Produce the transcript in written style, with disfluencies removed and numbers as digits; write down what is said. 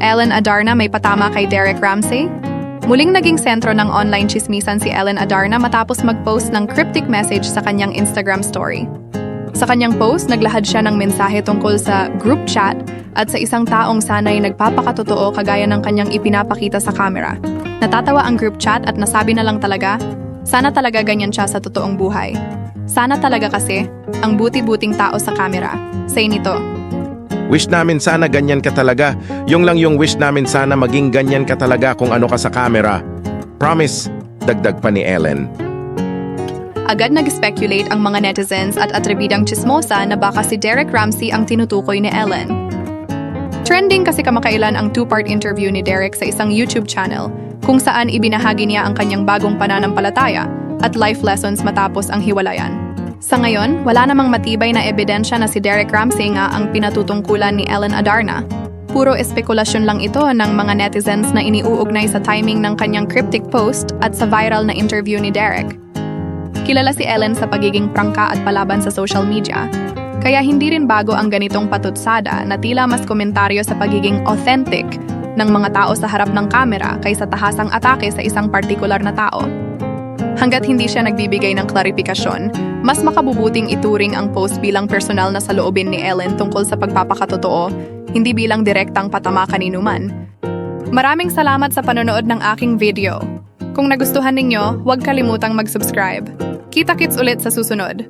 Ellen Adarna may patama kay Derek Ramsey? Muling naging sentro ng online chismisan si Ellen Adarna matapos mag-post ng cryptic message sa kanyang Instagram story. Sa kanyang post, naglahad siya ng mensahe tungkol sa group chat at sa isang taong sana'y nagpapakatotoo kagaya ng kanyang ipinapakita sa camera. Natatawa ang group chat at nasabi na lang talaga, sana talaga ganyan siya sa totoong buhay. Sana talaga kasi, ang buti-buting tao sa camera. Say nito. Wish namin sana ganyan ka talaga. Yung lang yung wish namin sana maging ganyan ka talaga kung ano ka sa camera. Promise, dagdag pa ni Ellen. Agad nag-speculate ang mga netizens at atribidang chismosa na baka si Derek Ramsey ang tinutukoy ni Ellen. Trending kasi kamakailan ang two-part interview ni Derek sa isang YouTube channel kung saan ibinahagi niya ang kanyang bagong pananampalataya at life lessons matapos ang hiwalayan. Sa ngayon, wala namang matibay na ebidensya na si Derek Ramsey nga ang pinatutungkulan ni Ellen Adarna. Puro espekulasyon lang ito ng mga netizens na iniuugnay sa timing ng kanyang cryptic post at sa viral na interview ni Derek. Kilala si Ellen sa pagiging prangka at palaban sa social media, kaya hindi rin bago ang ganitong patutsada na tila mas komentaryo sa pagiging authentic ng mga tao sa harap ng kamera kaysa tahasang atake sa isang partikular na tao. Hanggat hindi siya nagbibigay ng klarifikasyon, mas makabubuting ituring ang post bilang personal na saloobin ni Ellen tungkol sa pagpapakatotoo, hindi bilang direktang patama kaninuman. Maraming salamat sa panonood ng aking video. Kung nagustuhan ninyo, huwag kalimutang mag-subscribe. Kita-kits ulit sa susunod.